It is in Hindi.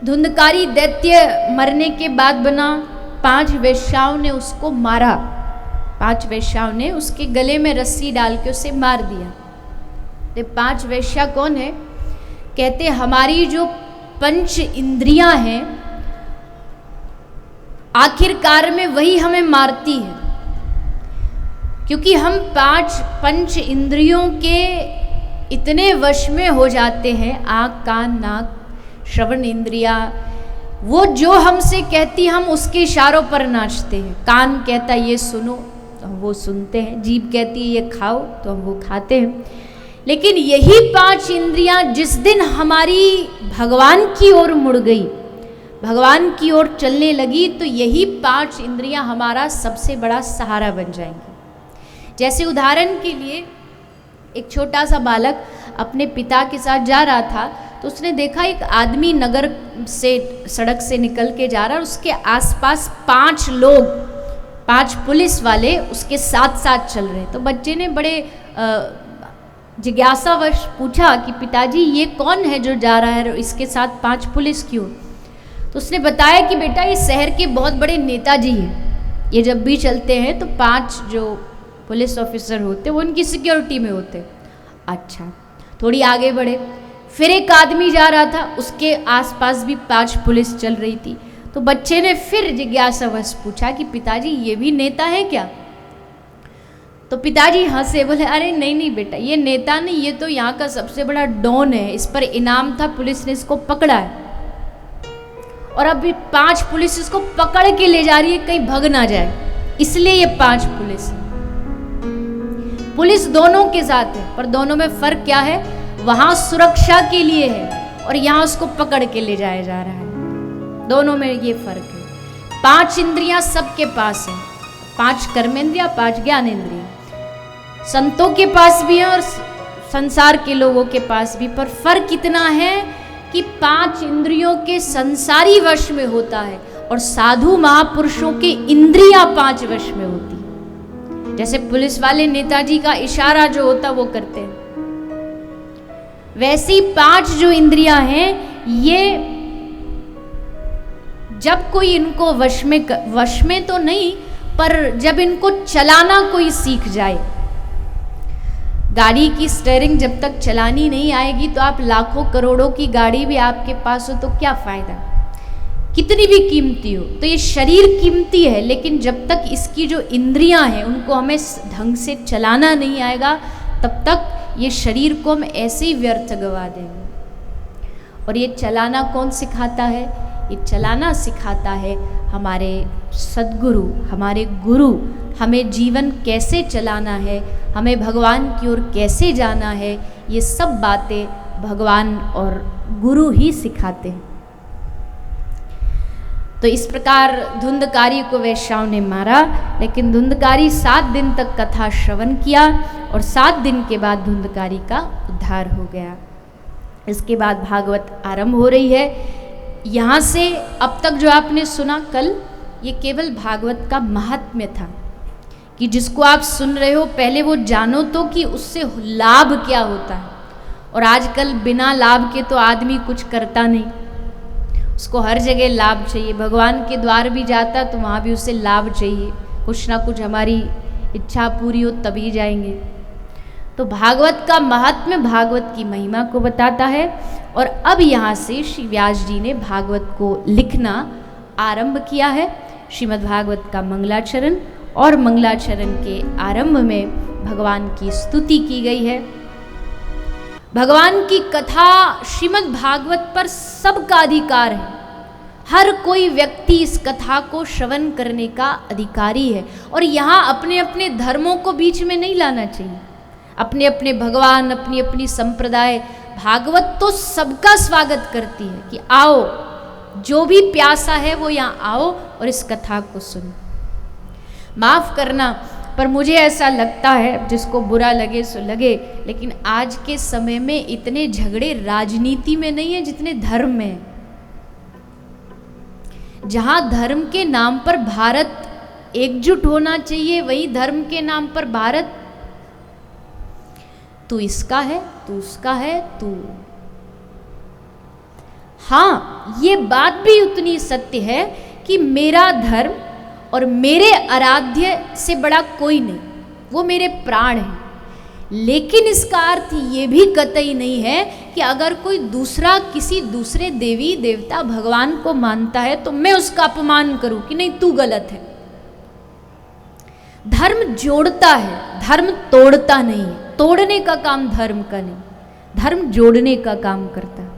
धुंधकारी दैत्य मरने के बाद बना, 5 वेश्याओं ने उसको मारा, 5 वेश्याओं ने उसके गले में रस्सी डाल के उसे मार दिया। ये 5 वेश्या कौन है? कहते हमारी जो पंच इंद्रियां हैं, आखिरकार में वही हमें मारती है, क्योंकि हम 5 पंच इंद्रियों के इतने वश में हो जाते हैं, आँख कान नाक श्रवण इंद्रिया, वो जो हमसे कहती हम उसके इशारों पर नाचते हैं। कान कहता ये सुनो तो हम वो सुनते हैं, जीभ कहती है ये खाओ तो हम वो खाते हैं। लेकिन यही 5 इंद्रियां जिस दिन हमारी भगवान की ओर मुड़ गई, भगवान की ओर चलने लगी, तो यही 5 इंद्रियां हमारा सबसे बड़ा सहारा बन जाएंगी। जैसे उदाहरण के लिए एक छोटा सा बालक अपने पिता के साथ जा रहा था, तो उसने देखा एक आदमी नगर से सड़क से निकल के जा रहा है, उसके आसपास 5 लोग, 5 पुलिस वाले उसके साथ साथ चल रहे। तो बच्चे ने बड़े जिज्ञासावश पूछा कि पिताजी ये कौन है जो जा रहा है, इसके साथ 5 पुलिस क्यों? तो उसने बताया कि बेटा ये शहर के बहुत बड़े नेताजी हैं, ये जब भी चलते हैं तो 5 जो पुलिस ऑफिसर होते वो उनकी सिक्योरिटी में होते। अच्छा, थोड़ी आगे बढ़े, फिर एक आदमी जा रहा था, उसके आसपास भी 5 पुलिस चल रही थी। तो बच्चे ने फिर जिज्ञासावश पूछा कि पिताजी ये भी नेता है क्या? तो पिताजी हंसे, बोले अरे नहीं नहीं बेटा, ये नेता नहीं, ये तो यहाँ का सबसे बड़ा डॉन है, इस पर इनाम था, पुलिस ने इसको पकड़ा है और अभी 5 पुलिस इसको पकड़ के ले जा रही है कहीं भग ना जाए, इसलिए ये 5 पुलिस है। पुलिस दोनों के साथ है, पर दोनों में फर्क क्या है? वहां सुरक्षा के लिए है और यहाँ उसको पकड़ के ले जाया जा रहा है, दोनों में ये फर्क है। 5 इंद्रियां सबके पास है, 5 कर्मेंद्रियां, 5 ज्ञानेंद्रियां, संतों के पास भी है और संसार के लोगों के पास भी, पर फर्क इतना है कि 5 इंद्रियों के संसारी वश में होता है और साधु महापुरुषों के इंद्रियां 5 वश में होती है। जैसे पुलिस वाले नेताजी का इशारा जो होता वो करते हैं, वैसी 5 जो इंद्रियां हैं, ये जब कोई इनको वश में तो नहीं, पर जब इनको चलाना कोई सीख जाए, गाड़ी की स्टीयरिंग जब तक चलानी नहीं आएगी तो आप लाखों करोड़ों की गाड़ी भी आपके पास हो तो क्या फायदा, कितनी भी कीमती हो। तो ये शरीर कीमती है, लेकिन जब तक इसकी जो इंद्रियां हैं उनको हमें ढंग से चलाना नहीं आएगा, तब तक ये शरीर को हम ऐसे ही व्यर्थ गवा देंगे। और ये चलाना कौन सिखाता है? ये चलाना सिखाता है हमारे सद्गुरु, हमारे गुरु, हमें जीवन कैसे चलाना है, हमें भगवान की ओर कैसे जाना है, ये सब बातें भगवान और गुरु ही सिखाते हैं। तो इस प्रकार धुंधकारी को वेश्याओं ने मारा, लेकिन धुंधकारी 7 दिन तक कथा श्रवण किया और 7 दिन के बाद धुंधकारी का उद्धार हो गया। इसके बाद भागवत आरंभ हो रही है। यहाँ से अब तक जो आपने सुना कल, ये केवल भागवत का महात्म्य था कि जिसको आप सुन रहे हो पहले वो जानो तो कि उससे लाभ क्या होता है। और आजकल बिना लाभ के तो आदमी कुछ करता नहीं, उसको हर जगह लाभ चाहिए। भगवान के द्वार भी जाता तो वहाँ भी उसे लाभ चाहिए, कुछ ना कुछ हमारी इच्छा पूरी हो तभी जाएंगे। तो भागवत का महात्म्य, भागवत की महिमा को बताता है। और अब यहाँ से श्री व्यास जी ने भागवत को लिखना आरंभ किया है। श्रीमद् भागवत का मंगलाचरण, और मंगलाचरण के आरंभ में भगवान की स्तुति की गई है। भगवान की कथा श्रीमद् भागवत पर सबका अधिकार है, हर कोई व्यक्ति इस कथा को श्रवण करने का अधिकारी है। और यहाँ अपने अपने धर्मों को बीच में नहीं लाना चाहिए, अपने अपने भगवान, अपनी अपनी संप्रदाय। भागवत तो सबका स्वागत करती है कि आओ, जो भी प्यासा है वो यहाँ आओ और इस कथा को सुनो। माफ करना, पर मुझे ऐसा लगता है, जिसको बुरा लगे सो लगे, लेकिन आज के समय में इतने झगड़े राजनीति में नहीं है जितने धर्म में। जहां धर्म के नाम पर भारत एकजुट होना चाहिए, वही धर्म के नाम पर भारत तू इसका है, तू उसका है, तू। हाँ, ये बात भी उतनी सत्य है कि मेरा धर्म और मेरे आराध्य से बड़ा कोई नहीं, वो मेरे प्राण हैं। लेकिन इसका अर्थ ये भी कतई नहीं है कि अगर कोई दूसरा किसी दूसरे देवी देवता भगवान को मानता है तो मैं उसका अपमान करूं कि नहीं तू गलत है। धर्म जोड़ता है, धर्म तोड़ता नहीं है। तोड़ने का काम धर्म का नहीं, धर्म जोड़ने का काम करता है।